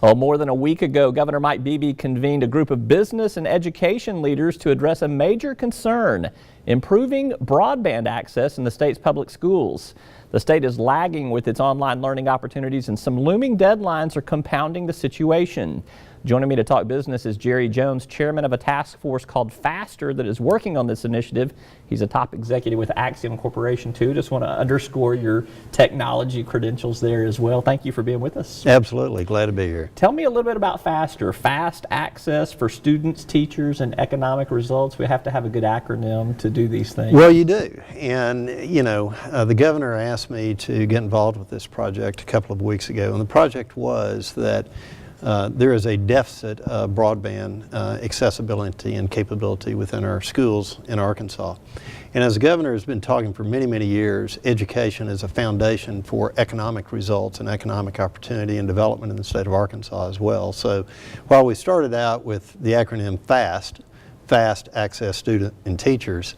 Well, more than a week ago, Governor Mike Beebe convened a group of business and education leaders to address a major concern: improving broadband access in the state's public schools. The state is lagging with its online learning opportunities, and some looming deadlines are compounding the situation. Joining me to talk business is Jerry Jones, chairman of a task force called FASTER that is working on this initiative. He's a top executive with Acxiom Corporation too. Just want to underscore your technology credentials there as well. Thank you for being with us. Absolutely, glad to be here. Tell me a little bit about FASTER. Fast access for students, teachers, and economic results. We have to have a good acronym to do these things. Well, you do. And you know, the governor asked me to get involved with this project a couple of weeks ago, and the project was that there is a deficit of broadband accessibility and capability within our schools in Arkansas. And as the governor has been talking for many, many years, education is a foundation for economic results and economic opportunity and development in the state of Arkansas as well. So while we started out with the acronym FAST, Fast Access Student and Teachers,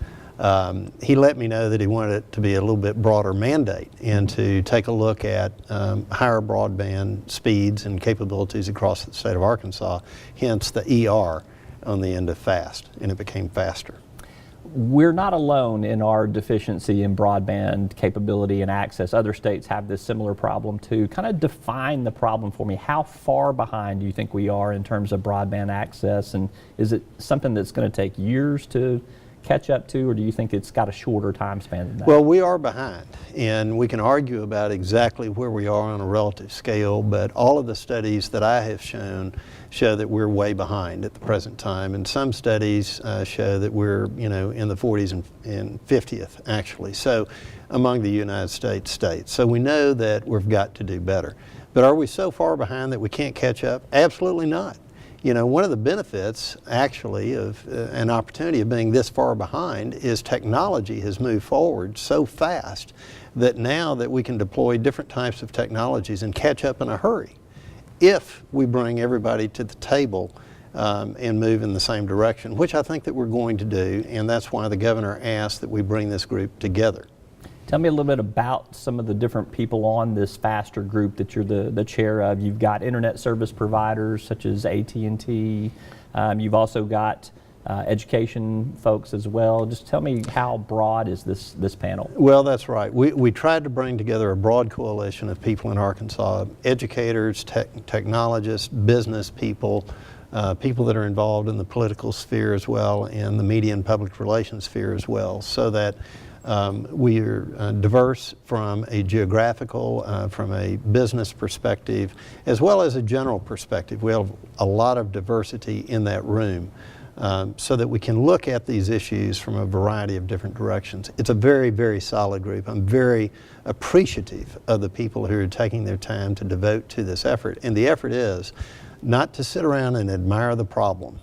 he let me know that he wanted it to be a little bit broader mandate and to take a look at higher broadband speeds and capabilities across the state of Arkansas, hence the ER on the end of FAST, and it became FASTER. We're not alone in our deficiency in broadband capability and access. Other states have this similar problem too. Kind of define the problem for me. How far behind do you think we are in terms of broadband access, and is it something that's going to take years to catch up to, or do you think it's got a shorter time span than that? Well, we are behind, and we can argue about exactly where we are on a relative scale, but all of the studies that I have shown show that we're way behind at the present time, and some studies show that we're, you know, in the 40s and 50th actually, so among the United States states. So we know that we've got to do better. But are we so far behind that we can't catch up? Absolutely not. You know, one of the benefits, actually, of an opportunity of being this far behind is technology has moved forward so fast that now that we can deploy different types of technologies and catch up in a hurry if we bring everybody to the table and move in the same direction, which I think that we're going to do, and that's why the governor asked that we bring this group together. Tell me a little bit about some of the different people on this FASTER group that you're the chair of. You've got internet service providers such as AT&T. You've also got education folks as well. Just tell me, how broad is this panel? Well, that's right. We tried to bring together a broad coalition of people in Arkansas: educators, technologists, business people, people that are involved in the political sphere as well, and the media and public relations sphere as well, so that we are diverse from a geographical, from a business perspective, as well as a general perspective. We have a lot of diversity in that room so that we can look at these issues from a variety of different directions. It's a very, very solid group. I'm very appreciative of the people who are taking their time to devote to this effort. And the effort is not to sit around and admire the problem.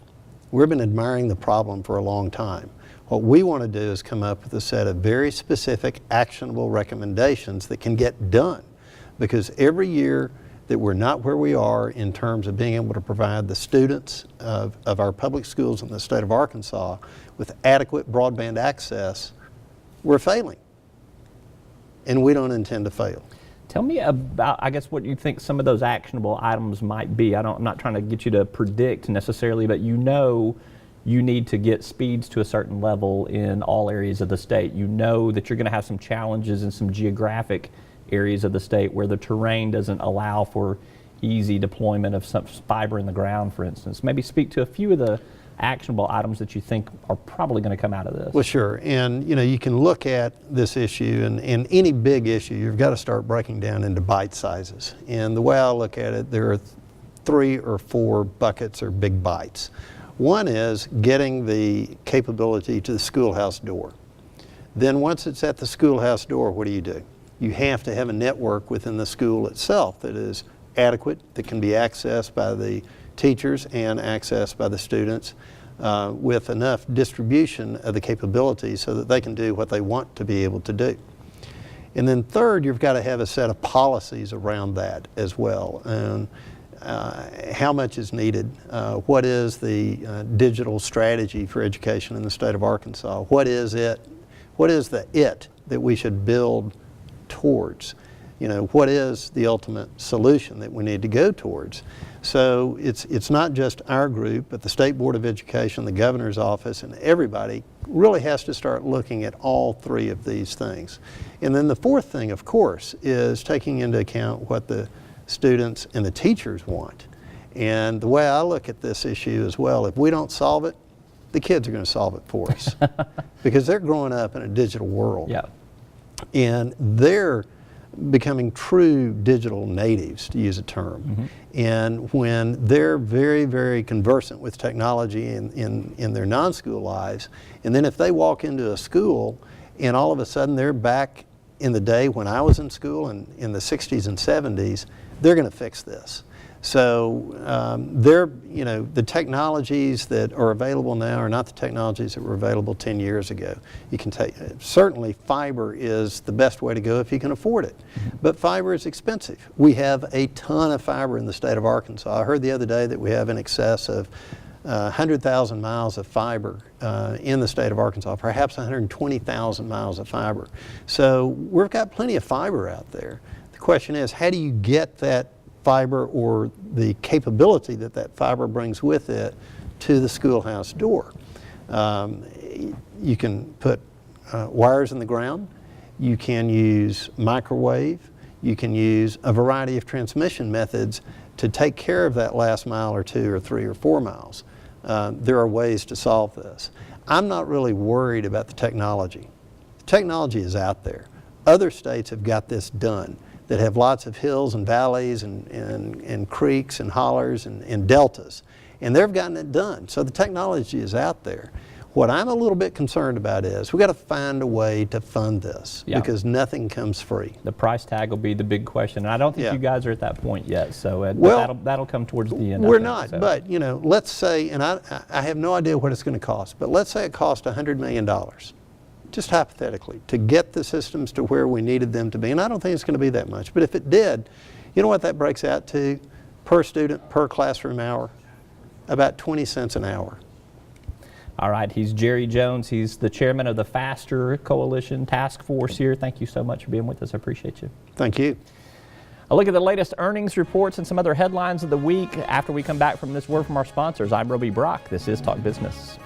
We've been admiring the problem for a long time. What we want to do is come up with a set of very specific, actionable recommendations that can get done. Because every year that we're not where we are in terms of being able to provide the students of our public schools in the state of Arkansas with adequate broadband access, we're failing. And we don't intend to fail. Tell me about, I guess, what you think some of those actionable items might be. I'm not trying to get you to predict necessarily, but you know you need to get speeds to a certain level in all areas of the state. You know that you're going to have some challenges in some geographic areas of the state where the terrain doesn't allow for easy deployment of some fiber in the ground, for instance. Maybe speak to a few of the actionable items that you think are probably going to come out of this. Well, sure. And you know, you can look at this issue, and any big issue, you've got to start breaking down into bite sizes. And the way I look at it, there are 3 or 4 buckets or big bites. One is getting the capability to the schoolhouse door. Then once it's at the schoolhouse door, what do? You have to have a network within the school itself that is adequate, that can be accessed by the teachers and accessed by the students with enough distribution of the capabilities so that they can do what they want to be able to do. And then third, you've got to have a set of policies around that as well. And how much is needed? What is the digital strategy for education in the state of Arkansas? What is it? What is the it that we should build towards? You know, what is the ultimate solution that we need to go towards? So it's not just our group, but the State Board of Education, the governor's office, and everybody really has to start looking at all three of these things. And then the fourth thing, of course, is taking into account what the students and the teachers want. And the way I look at this issue as well, if we don't solve it, the kids are going to solve it for us because they're growing up in a digital world. Yeah. And they're becoming true digital natives, to use a term. Mm-hmm. And when they're very, very conversant with technology in their non-school lives, and then if they walk into a school and all of a sudden they're back in the day when I was in school in the 60s and 70s, they're going to fix this. So the technologies that are available now are not the technologies that were available 10 years ago. You can certainly fiber is the best way to go if you can afford it, but fiber is expensive. We have a ton of fiber in the state of Arkansas. I heard the other day that we have in excess of 100,000 miles of fiber in the state of Arkansas, perhaps 120,000 miles of fiber. So we've got plenty of fiber out there. The question is, how do you get that fiber or the capability that that fiber brings with it to the schoolhouse door? You can put wires in the ground. You can use microwave. You can use a variety of transmission methods to take care of that last mile or 2 or 3 or 4 miles. There are ways to solve this. I'm not really worried about the technology. The technology is out there. Other states have got this done that have lots of hills and valleys and creeks and hollers and deltas. And they've gotten it done. So the technology is out there. What I'm a little bit concerned about is we've got to find a way to fund this because nothing comes free. The price tag will be the big question. And I don't think you guys are at that point yet. So that'll come towards the end. We're not. So. But let's say, and I have no idea what it's going to cost, but let's say it cost $100 million. Just hypothetically, to get the systems to where we needed them to be. And I don't think it's going to be that much. But if it did, you know what that breaks out to per student, per classroom hour? About 20 cents an hour. All right. He's Jerry Jones. He's the chairman of the Faster Coalition Task Force here. Thank you so much for being with us. I appreciate you. Thank you. A look at the latest earnings reports and some other headlines of the week after we come back from this word from our sponsors. I'm Roby Brock. This is Talk Business.